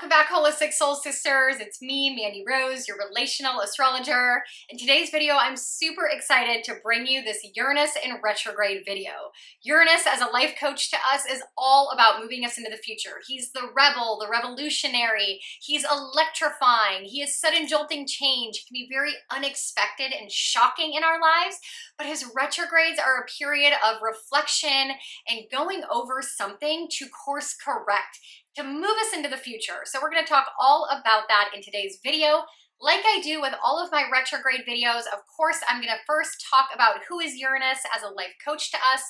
Welcome back, Holistic Soul Sisters. It's me, Mandy Rose, your Relational Astrologer. In today's video, I'm super excited to bring you this Uranus in retrograde video. Uranus, as a life coach to us, is all about moving us into the future. He's the rebel, the revolutionary. He's electrifying. He is sudden jolting change. He can be very unexpected and shocking in our lives, but his retrogrades are a period of reflection and going over something to course correct, to move us into the future. So we're going to talk all about that in today's video. Like I do with all of my retrograde videos, of course, I'm going to first talk about who is Uranus as a life coach to us,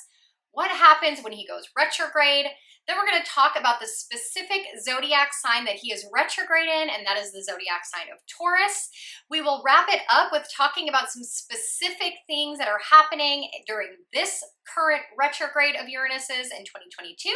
what happens when he goes retrograde. Then we're going to talk about the specific zodiac sign that he is retrograde in, and that is the zodiac sign of Taurus. We will wrap it up with talking about some specific things that are happening during this current retrograde of Uranus's in 2022.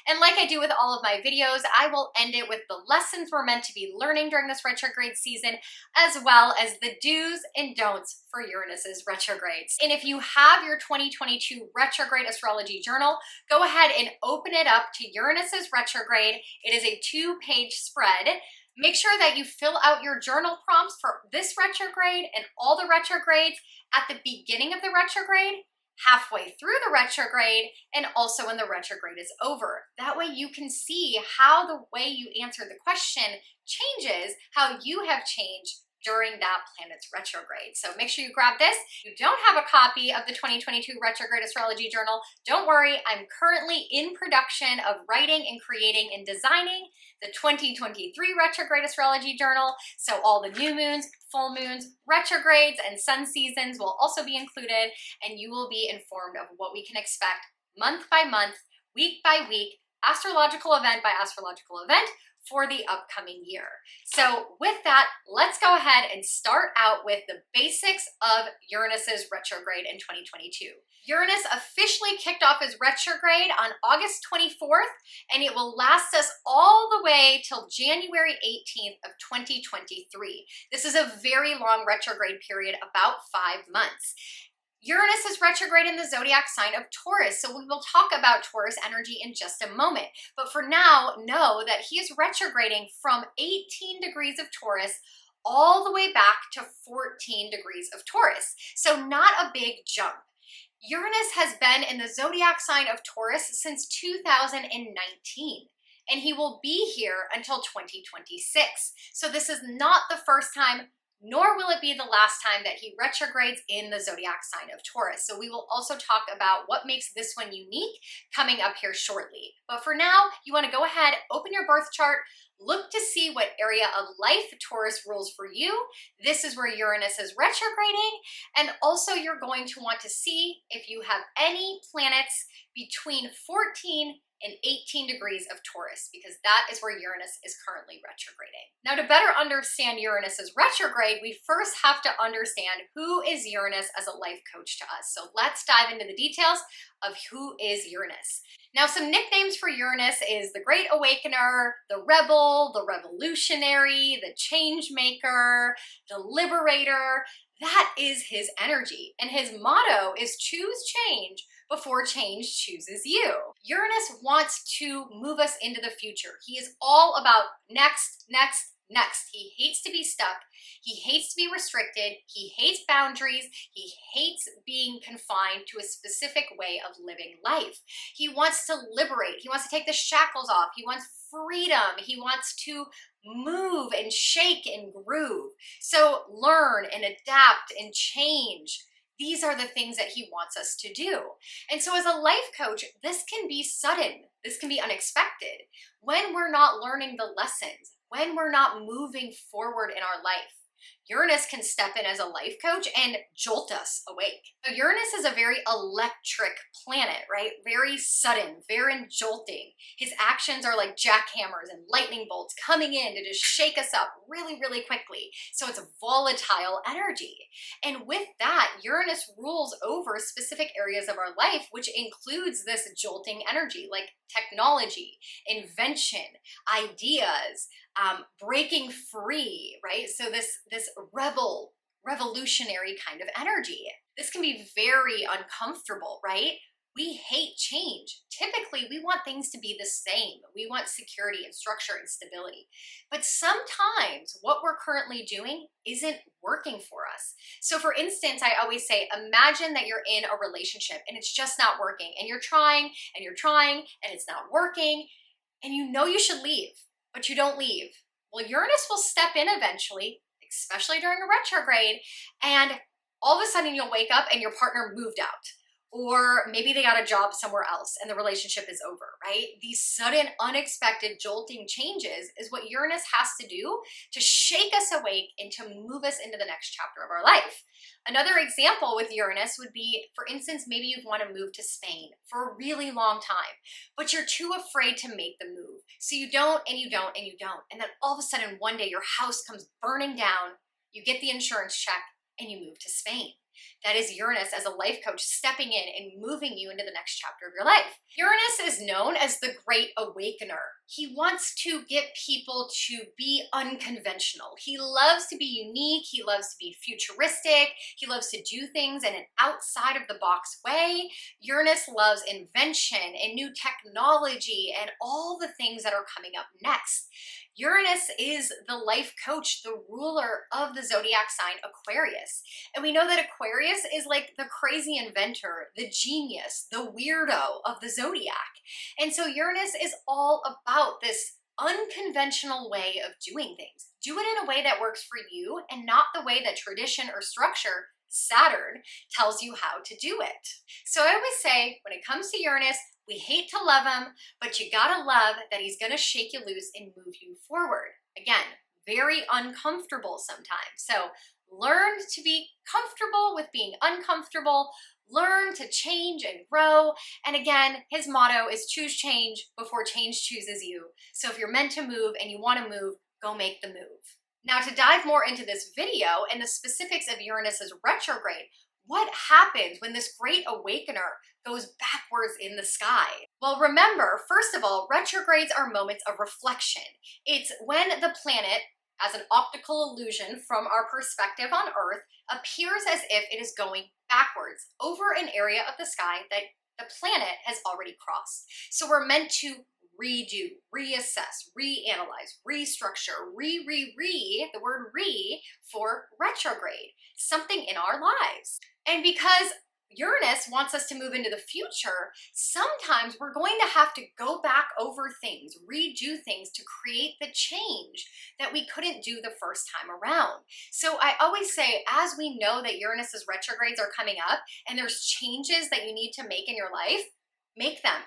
And like I do with all of my videos, I will end it with the lessons we're meant to be learning during this retrograde season, as well as the do's and don'ts for Uranus's retrogrades. And if you have your 2022 retrograde astrology journal, go ahead and open it up to Uranus's retrograde. It is a 2-page spread. Make sure that you fill out your journal prompts for this retrograde and all the retrogrades at the beginning of the retrograde, halfway through the retrograde, and also when the retrograde is over. That way you can see how the way you answer the question changes how you have changed during that planet's retrograde. So make sure you grab this. If you don't have a copy of the 2022 Retrograde Astrology Journal, don't worry, I'm currently in production of writing and creating and designing the 2023 Retrograde Astrology Journal. So all the new moons, full moons, retrogrades, and sun seasons will also be included, and you will be informed of what we can expect month by month, week by week, astrological event by astrological event, for the upcoming year. So with that, let's go ahead and start out with the basics of Uranus's retrograde in 2022. Uranus officially kicked off his retrograde on August 24th, and it will last us all the way till January 18th of 2023. This is a very long retrograde period, about 5 months. Uranus is retrograde in the zodiac sign of Taurus, so we will talk about Taurus energy in just a moment. But for now, know that he is retrograding from 18 degrees of Taurus all the way back to 14 degrees of Taurus. So not a big jump. Uranus has been in the zodiac sign of Taurus since 2019. And he will be here until 2026. So this is not the first time, nor will it be the last time that he retrogrades in the zodiac sign of Taurus. So we will also talk about what makes this one unique coming up here shortly. But for now, you want to go ahead, open your birth chart, look to see what area of life Taurus rules for you. This is where Uranus is retrograding. And also you're going to want to see if you have any planets between 14 and 18 degrees of Taurus, because that is where Uranus is currently retrograding. Now, to better understand Uranus's retrograde, we first have to understand who is Uranus as a life coach to us. So let's dive into the details of who is Uranus. Now, some nicknames for Uranus is the Great Awakener, the Rebel, the Revolutionary, the Change Maker, the Liberator. That is his energy. And his motto is choose change before change chooses you. Uranus wants to move us into the future. He is all about next, next, next. He hates to be stuck. He hates to be restricted. He hates boundaries. He hates being confined to a specific way of living life. He wants to liberate. He wants to take the shackles off. He wants freedom. He wants to move and shake and groove. So learn and adapt and change. These are the things that he wants us to do. And so as a life coach, this can be sudden. This can be unexpected. When we're not learning the lessons, when we're not moving forward in our life, Uranus can step in as a life coach and jolt us awake. So Uranus is a very electric planet, right? Very sudden, very jolting. His actions are like jackhammers and lightning bolts coming in to just shake us up really, really quickly. So it's a volatile energy. And with that, Uranus rules over specific areas of our life, which includes this jolting energy, like technology, invention, ideas, breaking free, right? So this revolutionary kind of energy. This can be very uncomfortable, right? We hate change. Typically, we want things to be the same. We want security and structure and stability. But sometimes what we're currently doing isn't working for us. So for instance, I always say, imagine that you're in a relationship and it's just not working, and you're trying and you're trying and it's not working, and you know you should leave, but you don't leave. Well, Uranus will step in eventually, especially during a retrograde, and all of a sudden you'll wake up and your partner moved out. Or maybe they got a job somewhere else and the relationship is over, right? These sudden, unexpected, jolting changes is what Uranus has to do to shake us awake and to move us into the next chapter of our life. Another example with Uranus would be, for instance, maybe you want to move to Spain for a really long time, but you're too afraid to make the move. So you don't, and you don't, and you don't. And then all of a sudden, one day your house comes burning down, you get the insurance check, and you move to Spain. That is Uranus as a life coach stepping in and moving you into the next chapter of your life. Uranus is known as the Great Awakener. He wants to get people to be unconventional. He loves to be unique. He loves to be futuristic. He loves to do things in an outside of the box way. Uranus loves invention and new technology and all the things that are coming up next. Uranus is the life coach, the ruler of the zodiac sign Aquarius. And we know that Aquarius is like the crazy inventor, the genius, the weirdo of the zodiac. And so Uranus is all about this unconventional way of doing things. Do it in a way that works for you and not the way that tradition or structure, Saturn, tells you how to do it. So I always say, when it comes to Uranus, we hate to love him, but you gotta love that he's gonna shake you loose and move you forward. Again, very uncomfortable sometimes. So learn to be comfortable with being uncomfortable. Learn to change and grow. And again, his motto is choose change before change chooses you. So if you're meant to move and you want to move, go make the move. Now, to dive more into this video and the specifics of Uranus's retrograde, what happens when this great awakener goes backwards in the sky? Well, remember, first of all, retrogrades are moments of reflection. It's when the planet, as an optical illusion from our perspective on Earth, appears as if it is going backwards over an area of the sky that the planet has already crossed. So we're meant to redo, reassess, reanalyze, restructure, the word re for retrograde, something in our lives. And because Uranus wants us to move into the future, sometimes we're going to have to go back over things, redo things to create the change that we couldn't do the first time around. So I always say, as we know that Uranus's retrogrades are coming up and there's changes that you need to make in your life, make them.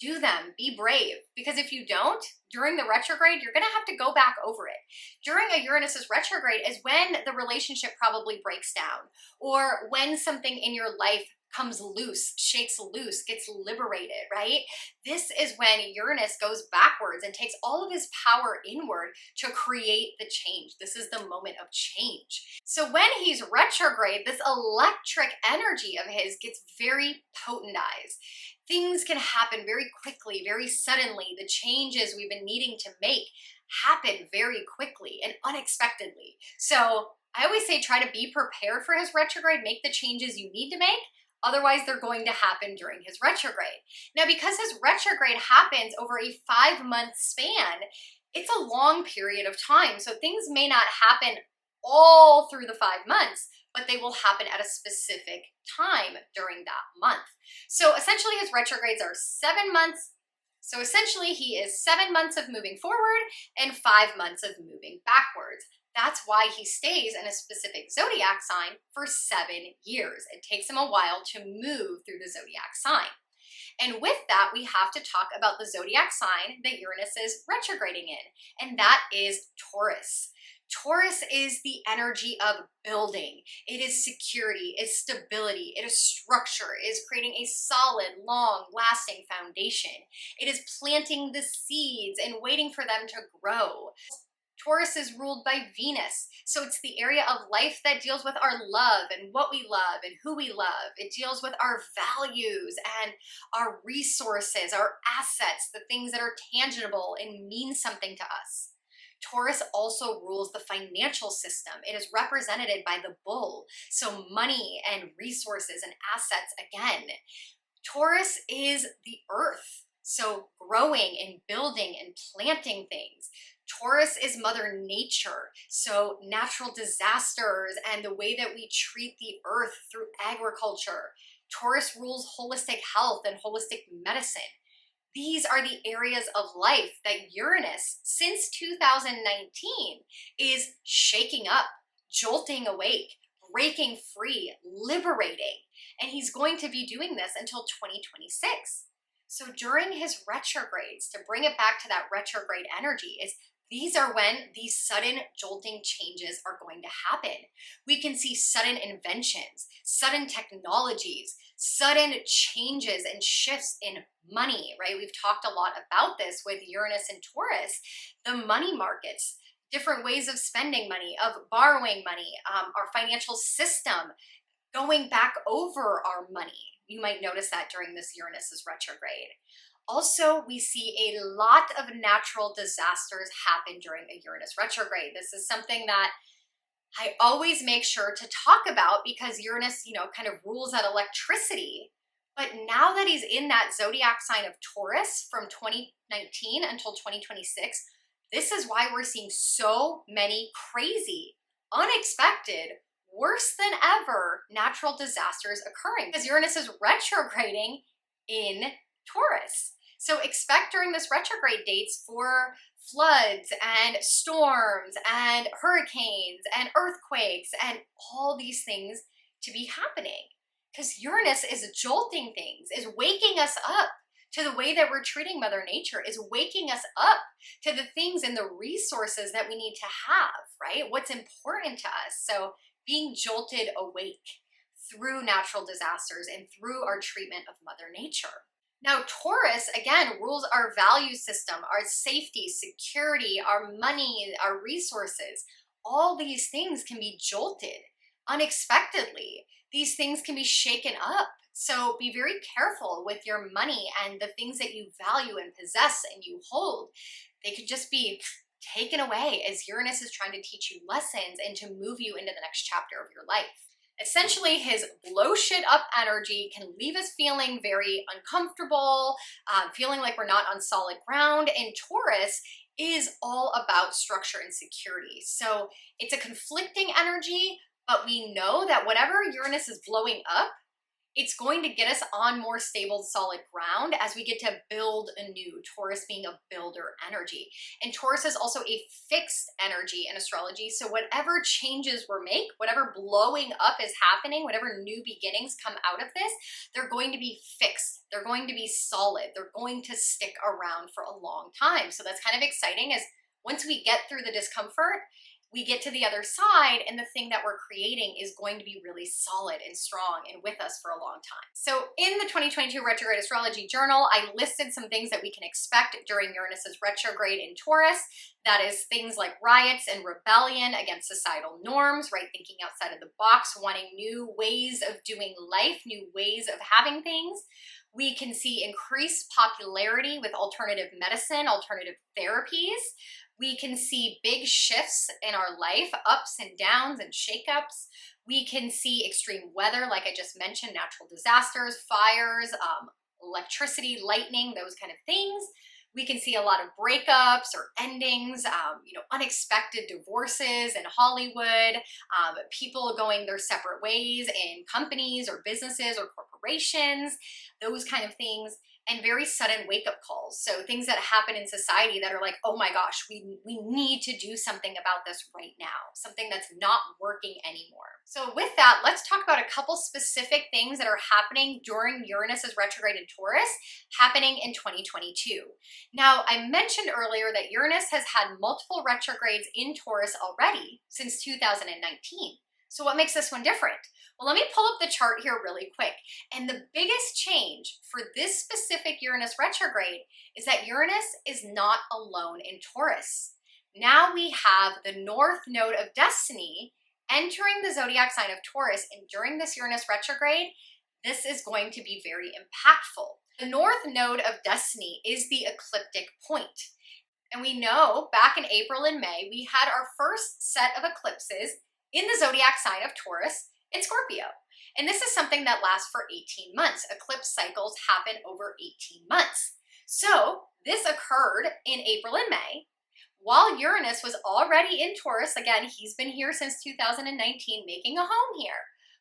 Do them, be brave, because if you don't, during the retrograde, you're gonna have to go back over it. During a Uranus's retrograde is when the relationship probably breaks down, or when something in your life comes loose, shakes loose, gets liberated, right? This is when Uranus goes backwards and takes all of his power inward to create the change. This is the moment of change. So when he's retrograde, this electric energy of his gets very potentized. Things can happen very quickly, very suddenly. The changes we've been needing to make happen very quickly and unexpectedly. So I always say, try to be prepared for his retrograde, make the changes you need to make. Otherwise, they're going to happen during his retrograde. Now, because his retrograde happens over a 5-month span, it's a long period of time. So things may not happen all through the 5 months, but they will happen at a specific time during that month. So essentially his retrogrades are 7 months. So essentially he is 7 months of moving forward and 5 months of moving backwards. That's why he stays in a specific zodiac sign for 7 years. It takes him a while to move through the zodiac sign. And with that, we have to talk about the zodiac sign that Uranus is retrograding in, and that is Taurus. Taurus is the energy of building. It is security, it is stability, it is structure, it is creating a solid, long-lasting foundation. It is planting the seeds and waiting for them to grow. Taurus is ruled by Venus, so it's the area of life that deals with our love and what we love and who we love. It deals with our values and our resources, our assets, the things that are tangible and mean something to us. Taurus also rules the financial system. It is represented by the bull, so money and resources and assets again. Taurus is the earth, so growing and building and planting things. Taurus is Mother Nature, so natural disasters and the way that we treat the earth through agriculture. Taurus rules holistic health and holistic medicine. These are the areas of life that Uranus, since 2019, is shaking up, jolting awake, breaking free, liberating. And he's going to be doing this until 2026. So during his retrogrades, to bring it back to that retrograde energy, is these are when these sudden jolting changes are going to happen. We can see sudden inventions, sudden technologies, sudden changes and shifts in money, right? We've talked a lot about this with Uranus and Taurus, the money markets, different ways of spending money, of borrowing money, our financial system, going back over our money. You might notice that during this Uranus's retrograde. Also, we see a lot of natural disasters happen during a Uranus retrograde. This is something that I always make sure to talk about because Uranus, kind of rules that electricity. But now that he's in that zodiac sign of Taurus from 2019 until 2026, this is why we're seeing so many crazy, unexpected, worse than ever natural disasters occurring because Uranus is retrograding in Taurus. So expect during this retrograde dates for floods and storms and hurricanes and earthquakes and all these things to be happening because Uranus is jolting things, is waking us up to the way that we're treating Mother Nature, is waking us up to the things and the resources that we need to have, right? What's important to us. So being jolted awake through natural disasters and through our treatment of Mother Nature. Now, Taurus, again, rules our value system, our safety, security, our money, our resources. All these things can be jolted unexpectedly. These things can be shaken up. So be very careful with your money and the things that you value and possess and you hold. They could just be taken away as Uranus is trying to teach you lessons and to move you into the next chapter of your life. Essentially, his blow shit up energy can leave us feeling very uncomfortable, feeling like we're not on solid ground. And Taurus is all about structure and security. So it's a conflicting energy, but we know that whatever Uranus is blowing up, it's going to get us on more stable, solid ground as we get to build anew, Taurus being a builder energy. And Taurus is also a fixed energy in astrology. So whatever changes we make, whatever blowing up is happening, whatever new beginnings come out of this, they're going to be fixed. They're going to be solid. They're going to stick around for a long time. So that's kind of exciting as once we get through the discomfort, we get to the other side and the thing that we're creating is going to be really solid and strong and with us for a long time. So in the 2022 Retrograde Astrology Journal, I listed some things that we can expect during Uranus's retrograde in Taurus. That is things like riots and rebellion against societal norms, right? Thinking outside of the box, wanting new ways of doing life, new ways of having things. We can see increased popularity with alternative medicine, alternative therapies. We can see big shifts in our life, ups and downs and shakeups. We can see extreme weather, like I just mentioned, natural disasters, fires, electricity, lightning, those kind of things. We can see a lot of breakups or endings, unexpected divorces in Hollywood, people going their separate ways in companies or businesses or corporations, those kind of things. And very sudden wake-up calls. So things that happen in society that are like, oh my gosh, we need to do something about this right now, something that's not working anymore. So with that, let's talk about a couple specific things that are happening during Uranus's retrograde in Taurus, happening in 2022. Now, I mentioned earlier that Uranus has had multiple retrogrades in Taurus already since 2019. So what makes this one different? Well, let me pull up the chart here really quick. And the biggest change for this specific Uranus retrograde is that Uranus is not alone in Taurus. Now we have the North Node of Destiny entering the zodiac sign of Taurus, and during this Uranus retrograde, this is going to be very impactful. The North Node of Destiny is the ecliptic point. And we know back in April and May, we had our first set of eclipses in the zodiac sign of Taurus in Scorpio. And this is something that lasts for 18 months. Eclipse cycles happen over 18 months. So this occurred in April and May, while Uranus was already in Taurus. Again, he's been here since 2019, making a home here.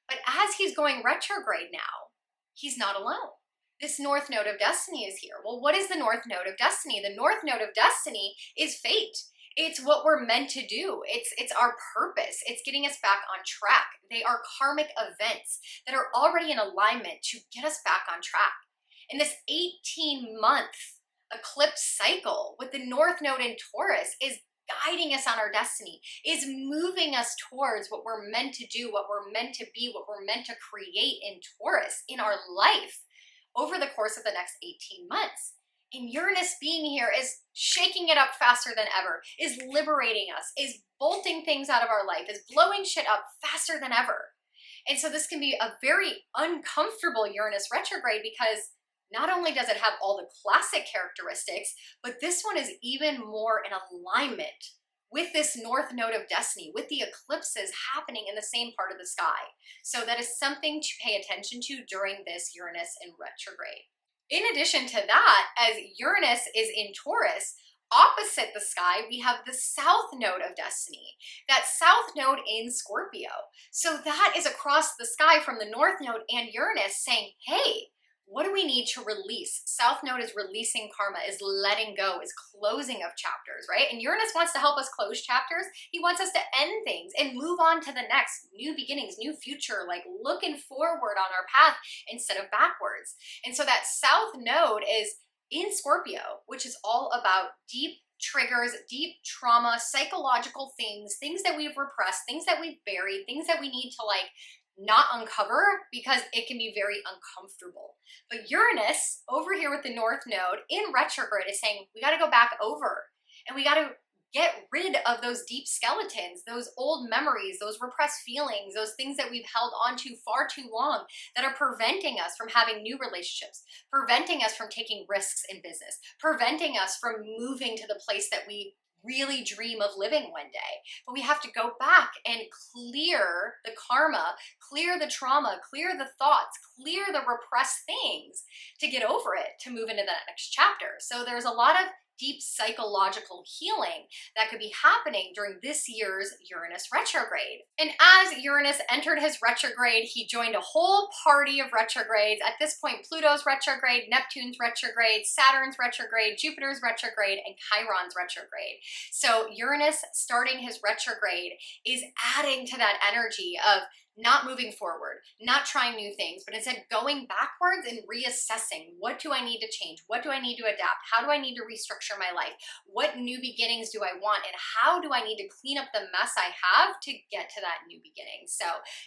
But as he's going retrograde now, he's not alone. This North Node of Destiny is here. Well, what is the North Node of Destiny? The North Node of Destiny is fate. It's what we're meant to do. It's our purpose. It's getting us back on track. They are karmic events that are already in alignment to get us back on track. And this 18-month eclipse cycle with the North Node in Taurus is guiding us on our destiny, is moving us towards what we're meant to do, what we're meant to be, what we're meant to create in Taurus, in our life over the course of the next 18 months. And Uranus being here is shaking it up faster than ever, is liberating us, is bolting things out of our life, is blowing shit up faster than ever. And so this can be a very uncomfortable Uranus retrograde, because not only does it have all the classic characteristics, but this one is even more in alignment with this North Node of Destiny, with the eclipses happening in the same part of the sky. So that is something to pay attention to during this Uranus in retrograde. In addition to that, as Uranus is in Taurus, opposite the sky, we have the South Node of Destiny, that South Node in Scorpio. So that is across the sky from the North Node and Uranus saying, hey, what do we need to release? South Node is releasing karma, is letting go, is closing of chapters, right? And Uranus wants to help us close chapters. He wants us to end things and move on to the next, new beginnings, new future, like looking forward on our path instead of backwards. And so that South Node is in Scorpio, which is all about deep triggers, deep trauma, psychological things, things that we've repressed, things that we've buried, things that we need to not uncover, because it can be very uncomfortable. But Uranus over here with the North Node in retrograde is saying we got to go back over, and we got to get rid of those deep skeletons, those old memories, those repressed feelings, those things that we've held on to far too long that are preventing us from having new relationships, preventing us from taking risks in business, preventing us from moving to the place that we really dream of living one day. But we have to go back and clear the karma, clear the trauma, clear the thoughts, clear the repressed things to get over it, to move into that next chapter. So there's a lot of deep psychological healing that could be happening during this year's Uranus retrograde. And as Uranus entered his retrograde, he joined a whole party of retrogrades. At this point, Pluto's retrograde, Neptune's retrograde, Saturn's retrograde, Jupiter's retrograde, and Chiron's retrograde. So Uranus starting his retrograde is adding to that energy of not moving forward, not trying new things, but instead going backwards and reassessing, what do I need to change? What do I need to adapt? How do I need to restructure my life? What new beginnings do I want? And how do I need to clean up the mess I have to get to that new beginning? So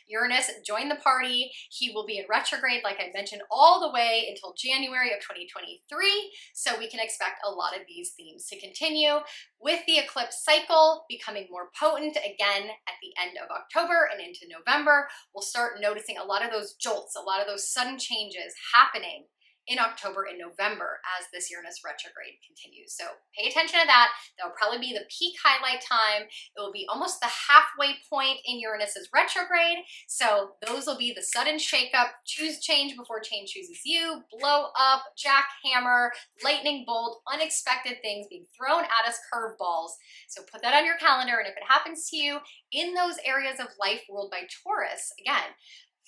Uranus joined the party. He will be in retrograde, like I mentioned, all the way until January of 2023. So we can expect a lot of these themes to continue, with the eclipse cycle becoming more potent again at the end of October and into November. We'll start noticing a lot of those jolts, a lot of those sudden changes happening in October and November as this Uranus retrograde continues. So pay attention to that. That'll probably be the peak highlight time. It will be almost the halfway point in Uranus's retrograde. So those will be the sudden shakeup, choose change before change chooses you, blow up, jackhammer, lightning bolt, unexpected things being thrown at us, curveballs. So put that on your calendar. And if it happens to you in those areas of life ruled by Taurus, again,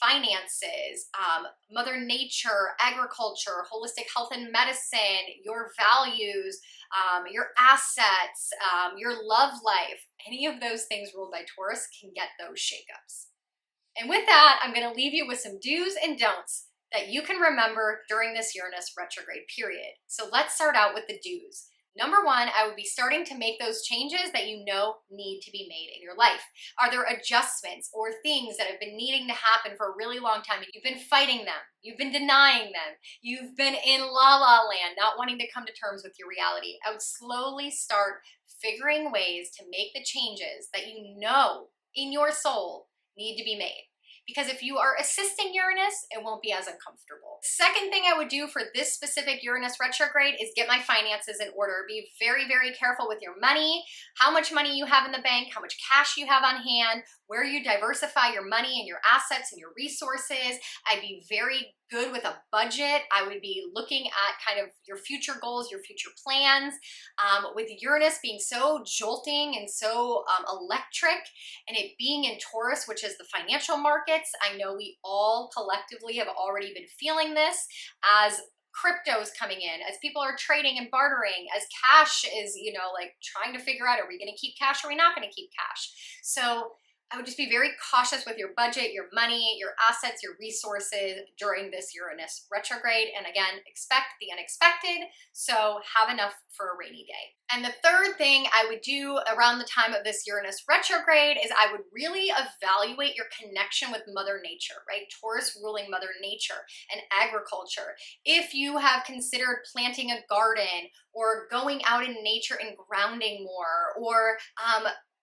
finances, Mother Nature, agriculture, holistic health and medicine, your values, your assets, your love life, any of those things ruled by Taurus can get those shakeups. And with that, I'm going to leave you with some do's and don'ts that you can remember during this Uranus retrograde period. So let's start out with the do's. Number one, I would be starting to make those changes that you know need to be made in your life. Are there adjustments or things that have been needing to happen for a really long time and you've been fighting them, you've been denying them, you've been in la-la land, not wanting to come to terms with your reality? I would slowly start figuring ways to make the changes that you know in your soul need to be made. because if you are assisting Uranus, it won't be as uncomfortable. Second thing I would do for this specific Uranus retrograde is get my finances in order. Be very, very careful with your money, how much money you have in the bank, how much cash you have on hand, where you diversify your money and your assets and your resources. I'd be very good with a budget. I would be looking at kind of your future goals, your future plans. With Uranus being so jolting and so electric, and it being in Taurus, which is the financial markets, I know we all collectively have already been feeling this as crypto's coming in, as people are trading and bartering, as cash is, like trying to figure out, are we going to keep cash or are we not going to keep cash? So I would just be very cautious with your budget, your money, your assets, your resources during this Uranus retrograde. And again, expect the unexpected, so have enough for a rainy day. And the third thing I would do around the time of this Uranus retrograde is I would really evaluate your connection with Mother Nature, right? Taurus ruling Mother Nature and agriculture. If you have considered planting a garden or going out in nature and grounding more, or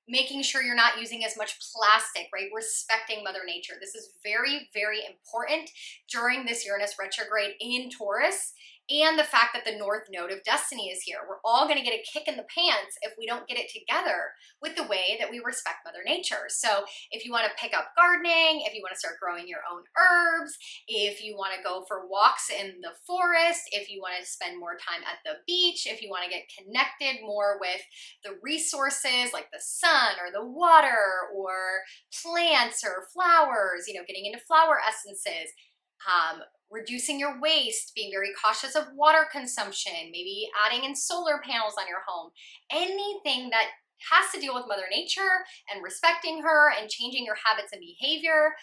making sure you're not using as much plastic, right? Respecting Mother Nature. This is very, very important during this Uranus retrograde in Taurus, and the fact that the North Node of Destiny is here. We're all gonna get a kick in the pants if we don't get it together with the way that we respect Mother Nature. So if you wanna pick up gardening, if you wanna start growing your own herbs, if you wanna go for walks in the forest, if you wanna spend more time at the beach, if you wanna get connected more with the resources like the sun or the water or plants or flowers, getting into flower essences, reducing your waste, being very cautious of water consumption, maybe adding in solar panels on your home, anything that has to deal with Mother Nature and respecting her and changing your habits and behavior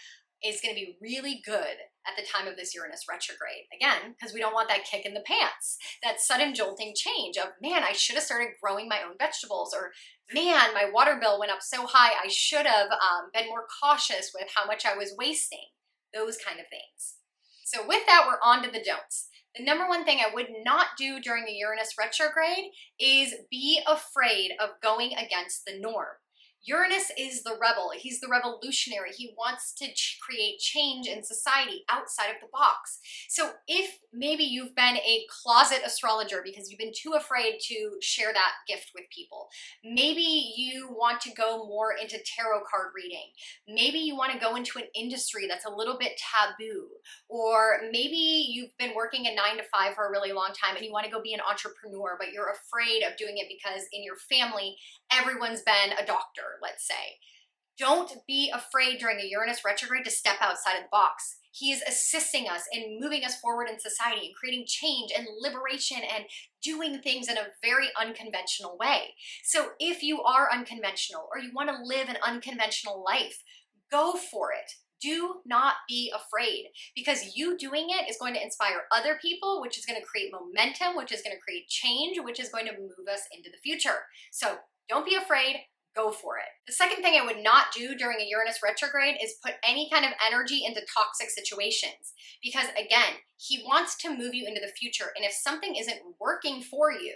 is going to be really good at the time of this Uranus retrograde. Again, because we don't want that kick in the pants, that sudden jolting change of, man, I should have started growing my own vegetables, or man, my water bill went up so high, I should have been more cautious with how much I was wasting, those kind of things. So with that, we're on to the don'ts. The number one thing I would not do during the Uranus retrograde is be afraid of going against the norm. Uranus is the rebel. He's the revolutionary. He wants to create change in society outside of the box. So if maybe you've been a closet astrologer because you've been too afraid to share that gift with people, maybe you want to go more into tarot card reading, maybe you want to go into an industry that's a little bit taboo, or maybe you've been working a 9-to-5 for a really long time and you want to go be an entrepreneur, but you're afraid of doing it because in your family, everyone's been a doctor, let's say. Don't be afraid during the Uranus retrograde to step outside of the box. He is assisting us in moving us forward in society and creating change and liberation and doing things in a very unconventional way. So if you are unconventional or you want to live an unconventional life, go for it. Do not be afraid, because you doing it is going to inspire other people, which is going to create momentum, which is going to create change, which is going to move us into the future. So don't be afraid, go for it. The second thing I would not do during a Uranus retrograde is put any kind of energy into toxic situations, because again, he wants to move you into the future. And if something isn't working for you,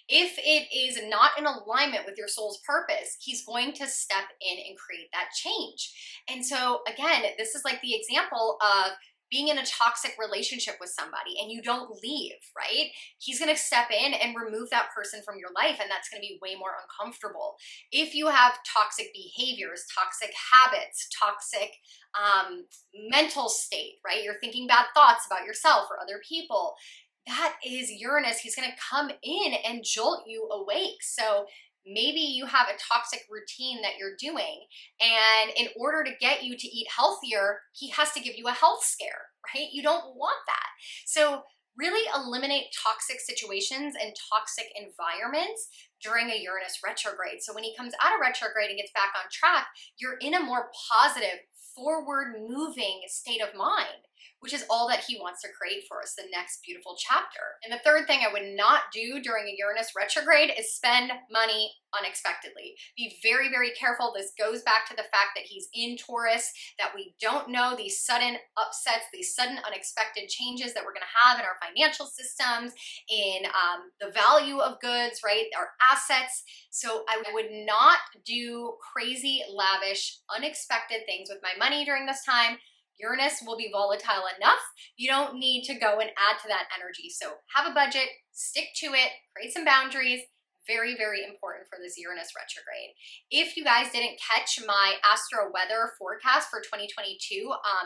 if it is not in alignment with your soul's purpose, he's going to step in and create that change. And so again, this is like the example of being in a toxic relationship with somebody and you don't leave, right? He's going to step in and remove that person from your life, and that's going to be way more uncomfortable. If you have toxic behaviors, toxic habits, toxic mental state, right? You're thinking bad thoughts about yourself or other people. That is Uranus. He's going to come in and jolt you awake. So maybe you have a toxic routine that you're doing, and in order to get you to eat healthier, he has to give you a health scare, right? You don't want that. So really eliminate toxic situations and toxic environments during a Uranus retrograde. So when he comes out of retrograde and gets back on track, you're in a more positive, forward-moving state of mind. which is all that he wants to create for us, the next beautiful chapter. And the third thing I would not do during a Uranus retrograde is spend money unexpectedly. Be very, very careful. This goes back to the fact that he's in Taurus, that we don't know these sudden upsets, these sudden unexpected changes that we're going to have in our financial systems, in the value of goods, right? Our assets. So I would not do crazy, lavish, unexpected things with my money during this time. Uranus will be volatile enough. You don't need to go and add to that energy. So have a budget, stick to it, create some boundaries. Very, very important for this Uranus retrograde. If you guys didn't catch my astro weather forecast for 2022,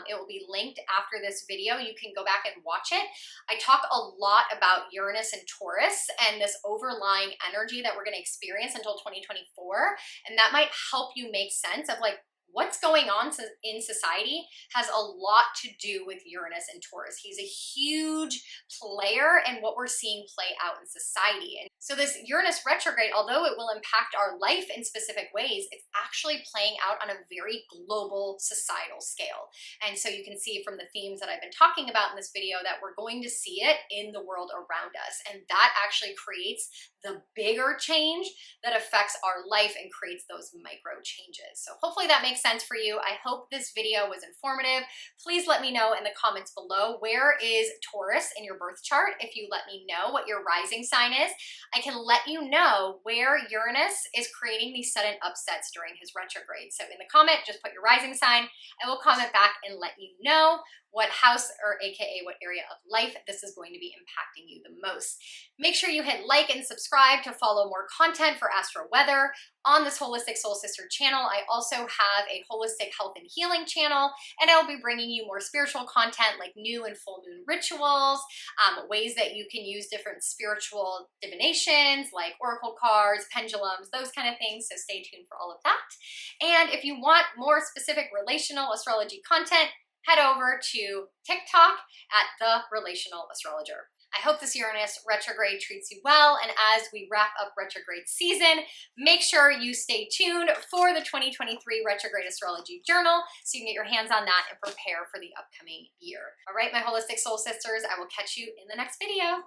it will be linked after this video. You can go back and watch it. I talk a lot about Uranus and Taurus and this overlying energy that we're going to experience until 2024. And that might help you make sense of like, what's going on in society has a lot to do with Uranus and Taurus. He's a huge player in what we're seeing play out in society. And so this Uranus retrograde, although it will impact our life in specific ways, it's actually playing out on a very global societal scale. And so you can see from the themes that I've been talking about in this video that we're going to see it in the world around us. And that actually creates the bigger change that affects our life and creates those micro changes. So hopefully that makes sense for you. I hope this video was informative. Please let me know in the comments below, where is Taurus in your birth chart? If you let me know what your rising sign is, I can let you know where Uranus is creating these sudden upsets during his retrograde. So in the comment, just put your rising sign. I will comment back and let you know what house, or AKA what area of life, this is going to be impacting you the most. Make sure you hit like and subscribe to follow more content for astro weather on this Holistic Soul Sister channel. I also have a holistic health and healing channel, and I'll be bringing you more spiritual content like new and full moon rituals, ways that you can use different spiritual divinations like oracle cards, pendulums, those kind of things. So stay tuned for all of that. And if you want more specific relational astrology content, head over to Tik Tok at The Relational Astrologer. I hope this Uranus retrograde treats you well, and as we wrap up retrograde season, make sure you stay tuned for the 2023 Retrograde Astrology Journal so you can get your hands on that and prepare for the upcoming year. All right, my Holistic Soul Sisters, I will catch you in the next video.